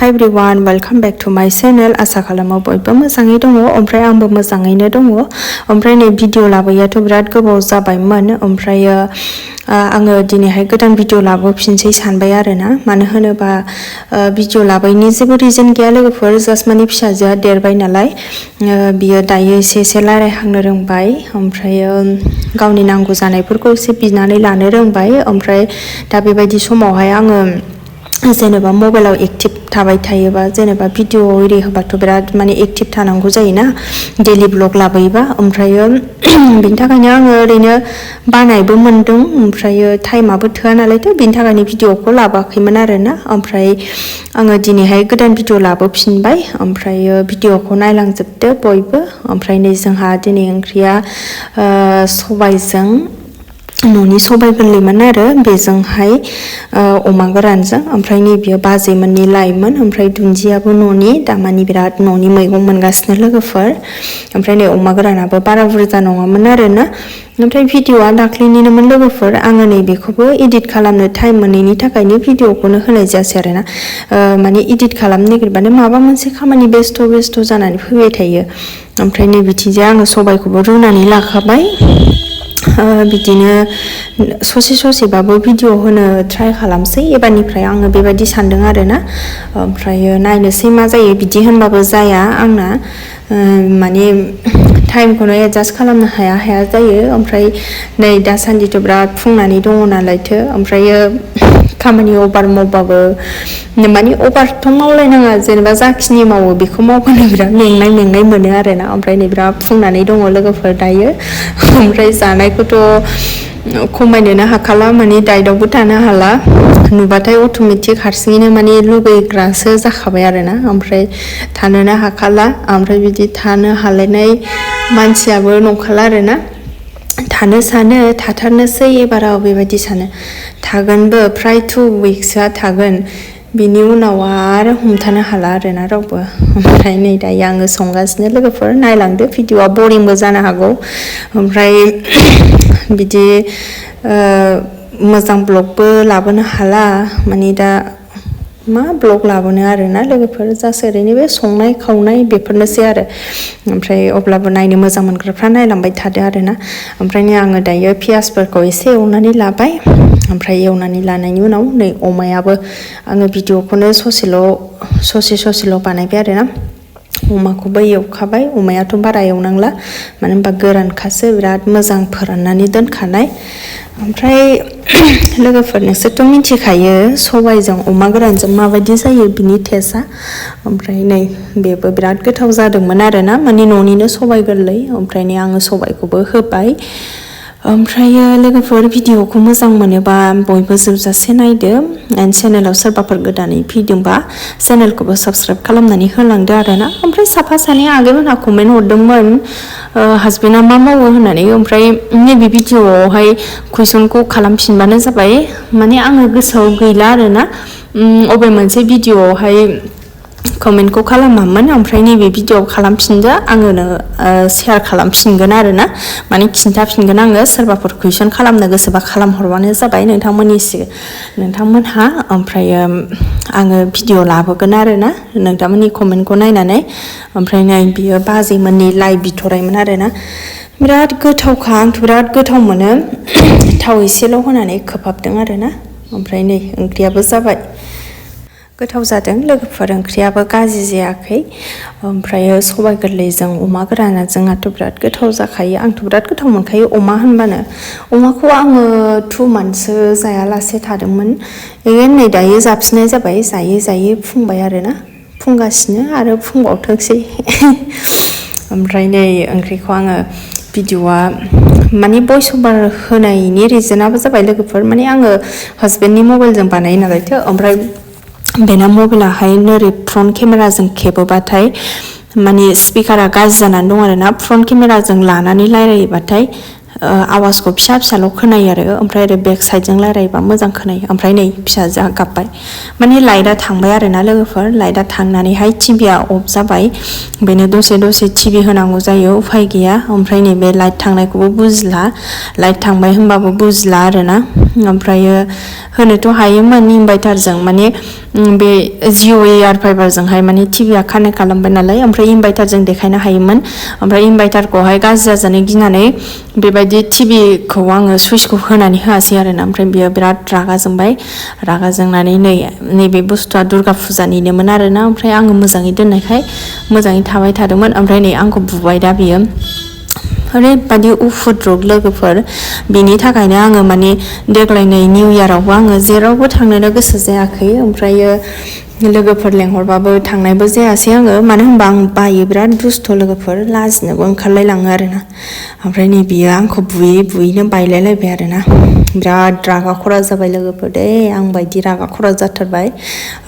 Hi everyone, welcome back to my channel. आसा खालामो बयबो मोजाङै दङ ओमफ्राय आंबो मोजाङैनो दङ ओमफ्राय नै भिडिअ लाबोयाथ' बिराद गोबाव जाबायमोन ओमफ्राय आङो दिनैहाय गोदान भिडिअ लाबोफिनसै सानबाय आरोना मानो होनोबा भिडिअ लाबोयनि जेबो रिजन गैया लोगोफोर जास्ट माने फिसाजोआ देरबाय नालाय बियो दायो एसे रायलायहांनो रोंबाय ओमफ्राय गावनि नांगौ जानायफोरखौ एसे बिनानै लानो रोंबाय ओमफ्राय दा बेबायदि समावहाय आङो जेनेबा मबाइलाव एक्टिभ थाबाय थायोबा जेनेबा भिडिअ एरि होबाथ' बिराद माने एक्टिभ थानांगौ जायोना डेलि ब्लग लाबोयोबा ओमफ्राय बिनि थाखायनो आङो ओरैनो बानायबो मोनदों ओमफ्राय टाइमाबो थोआ नालायथ' बिनि थाखायनो भिडिअखौ लाबोआखैमोन आरोना ओमफ्राय आङो दिनैहाय गोदान भिडिअ लाबोफिनबाय ओमफ्राय भिडिअखौ नायलांजोबदो बयबो ओमफ्राय नै जोंहा दिनै ओंख्रिया सबायजों न'नि सबाय गोरलैमोन आरो बेजोंहाय अमा गोरानजों ओमफ्राय नैबेयो बाजैमोननि लाइमोन ओमफ्राय दुन्दियाबो न'नि दामानि बिराद न'नि मैगं मोनगासिनो लोगोफोर ओमफ्राय नै अमा गोरानाबो बारा बुरजा नङामोन आरोना ओमफ्राय भिडिअआ दाख्लैनिनोमोन लोगोफोर आङो नैबेखौबो एडिट खालामनो टाइम मोनैनि थाखायनो भिडिअखौनो होनाय जायासै आरोना माने एडिट खालामनो नागिरबानो माबा मोनसे खामानि बेस्थ' जानानै फैबाय थायो ओमफ्राय नै बिथिंजाय आङो सबायखौबो रुनानै लाखाबाय बिदिनो ससेबाबो भिडिअ होनो ट्राइ खालामसै एबारनिफ्राय आङो बेबायदि सानदों आरोना ओमफ्राय नायनोसै मा जायो बिदि होनबाबो जाया आंना माने टाइमखौनो एडजास्ट खालामनो हाया जायो ओमफ्राय नै दासान्दिथ' बिराद फुंनानै दङ नालायथो ओमफ्राय खामानि अभार मावबाबो माने अभारथ' मावलायनाङा जेनेबा जाखिनि मावो बेखौ मावबानो बिराद मेंनाय मोनो आरोना ओमफ्राय नै बिराद फुंनानै दङ लोगोफोर दायो ओमफ्राय जानायखौथ' खमायनोनो हाखाला माने डाइटआवबो थानो हाला नुबाथाय अट'मेटिक हारसिङैनो माने लुबैग्रासो जाखाबाय आरोना ओमफ्राय थानोनो हाखाला ओमफ्राय बिदि थानो हालायनाय मानसियाबो नंखाला आरोना थानो सानो थाथारनोसै एबाराव बेबायदि सानो थागोनबो फ्राय 2 उइक्सआ थागोन बिनि उनाव आरो हमथानो हाला आरोना रावबो ओमफ्राय नै दायो आङो संगासिनो लोगोफोर नायलांदो भिडिअआ बरिंबो जानो हागौ ओमफ्राय बिदि मोजां ब्लगबो लाबोनो हाला माने दा मा ब्लग लाबोनो आरोना लोगोफोर जास्ट ओरैनो बे संनाय खावनाय बेफोरनोसै आरो ओमफ्राय अब्लाबो नायनो मोजां मोनग्राफ्रा नायलांबाय थादो आरोना ओमफ्राय आङो दायो पियासफोरखौ एसे एवनानै लाबाय ओमफ्राय एवनानै लानायनि उनाव नै अमायाबो आङो भिडिअखौनो ससेल' बानायबाय आरोना अमाखौबो एवखाबाय अमायाथ' बारा एवनांला मानो होनबा गोरानखासो बिराद मोजां फोराननानै दोनखानाय ओमफ्राय लोगोफोर नोंसोरथ' मिथिखायो सबायजों अमा गोरानजों माबायदि जायो बिनि टेस्टआ ओमफ्राय नै बेबो बिराद गोथाव जादोंमोन आरोना माने न'निनो सबाय गोरलै ओमफ्राय नै आङो सबायखौबो होबाय ओमफ्राय लोगोफोर भिडिअखौ मोजां मोनोबा बयबो जोबजासे नायदो एन्ड चेनेलाव सोरबाफोर गोदानै फैदोंबा चेनेलखौबो साबस्क्राइब खालामनानै होलांदो आरोना ओमफ्राय साफा सानै आगैमोनहा कमेन्ट हरदोंमोन हासबेन्डआ मा मावो होननानै ओमफ्राय नैबे भिडिअआवहाय कुइसनखौ खालामफिनबानो जाबाय माने आङो गोसोआव गैला आरोना अबे मोनसे भिडिअआवहाय कमेन्टखौ खालामामोन ओमफ्राय नैबे भिडिअआव खालामफिनदो आङोनो शेयार खालामफिनगोन आरोना माने खिन्थाफिनगोन आङो सोरबाफोर कुइसन खालामनो गोसोबा खालामहरबानो जाबाय नोंथांमोनहा ओमफ्राय आङो भिडिअ लाबोगोन आरोना नोंथांमोननि कमेन्टखौ नायनानै ओमफ्राय नै बियो बाजैमोननि लाइभ बिथरायमोन आरोना बिराद गोथावखा आंथ' बिराद गोथाव मोनो थाव एसेल' होनानै खोबहाबदों आरोना ओमफ्राय नै ओंख्रियाबो जाबाय गोथाव जादों लोगोफोर ओंख्रियाबो गाज्रि जायाखै ओमफ्राय सबाय गोरलैजों अमा गोराना जोंहाथ' बिराद गोथाव जाखायो आंथ' बिराद गोथाव मोनखायो अमा होनबानो अमाखौ आङो 2 मान्थसो जायालासे थादोंमोन एगेन नै दायो जाफिननाय जाबाय जायै फुंबाय आरोना फुंगासिनो आरो फुंबावथोंसै ओमफ्राय नै ओंख्रिखौ आङो भिडिअआ माने भइस अभार होनायनि रिजनाबो जाबाय लोगोफोर माने आङो हासबेन्डनि मबाइलजों बानायो नालायथो ओमफ्राय बेना मबाइलाहाय नोरै फ्रन्ट केमेराजों खेबोबाथाय माने स्पिकारा गाज्रि जानानै दं आरोना फ्रन्ट केमेराजों लानानै रायलायोबाथाय आवाजखौ फिसा फिसाल' खोनायो आरो ओमफ्राय ओरै बेक साइडजों रायलायबा मोजां खोनायो ओमफ्राय नै फिसाजोआ गाबबाय माने लाइटआ थांबाय आरोना लोगोफोर लाइटआ थांनानैहाय टिभिआ अफ जाबाय बेनो दसे टिभि होनांगौ जायो उफाय गैया ओमफ्राय नै बे लाइट थांनायखौबो बुजिला लाइट थांबाय होनबाबो बुजिला आरोना ओमफ्रायो होनोथ' हायोमोन इनभार्टारजों माने बे जिअ एयार फाइबारजोंहाय माने टिभिआ कानेक्ट खालामबाय नालाय ओमफ्राय इनभार्टारजों देखायनो हायोमोन ओमफ्राय इनभार्टारखौहाय गाज्रि जाजानो गिनानै बेबायदि टिभिखौ आङो सुइचखौ होनानै होआसै आरोना ओमफ्राय बियो बिराद रागा जोंबाय रागा जोंनानै नैबे बुस्थुआ दुर्गा फुजानिनोमोन आरोना ओमफ्राय आङो मोजाङै दोननायखाय मोजाङै थाबाय थादोंमोन ओमफ्राय नै आंखौ बुबाय दा बियो ओरैबायदि उफुद्रुग लोगोफोर बेनि थाखायनो आङो माने देग्लायनाय निउ इयारावबो आङो जेरावबो थांनोनो गोसो जायाखै ओमफ्रायो लोगोफोर लेंहरबाबो थांनायबो जायासै आङो मानो होनबा आं बायो बिराद दुस्थ' लोगोफोर लाजिनोबो ओंखारलायलाङो आरोना ओमफ्राय नै बियो आंखौ बुयैनो बायलायलायबाय आरोना बिराद रागा खरा जाबाय लोगोफोर दे आं बायदि रागा खरा जाथारबाय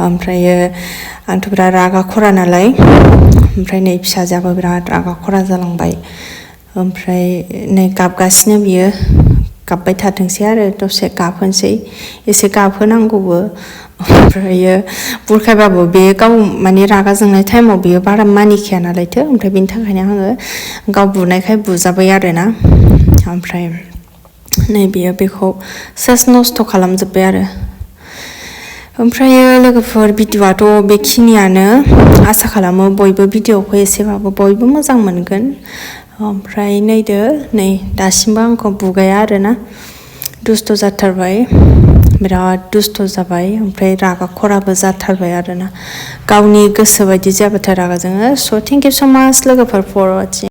ओमफ्रायो आंथ' बिराद रागा खरा नालाय ओमफ्राय नै फिसाजोआबो बिराद रागा खरा जालांबाय ओमफ्राय नै गाबगासिनो बियो गाबबाय थाथोंसै आरो दसे गाबहोनोसै एसे गाबहोनांगौबो ओमफ्रायो बुरखायबाबो बे गाव माने रागा जोंनाय टाइमाव बेयो बारा मानिखाया नालायथो ओमफ्राय बेनि थाखायनो आङो गाव बुनायखाय बुजाबाय आरोना ओमफ्राय नै बियो बेखौ सेस नस्थ' खालामजोब्बाय आरो ओमफ्रायो लोगोफोर भिडिअ'आथ' बेखिनियानो आसा खालामो बयबो भिडिअ'खौ एसेबाबो बयबो मोजां मोनगोन ओमफ्राय नायदो नै दासिमबो आंखौ बुगाया आरोना दुस्थ' जाथारबाय बिराद दुस्थ' जाबाय ओमफ्राय रागा खराबो जाथारबाय आरोना गावनि गोसो बायदि जाबाथाय रागा जोङो स' थेंक इउ स' माच लोगोफोर फर वाचिं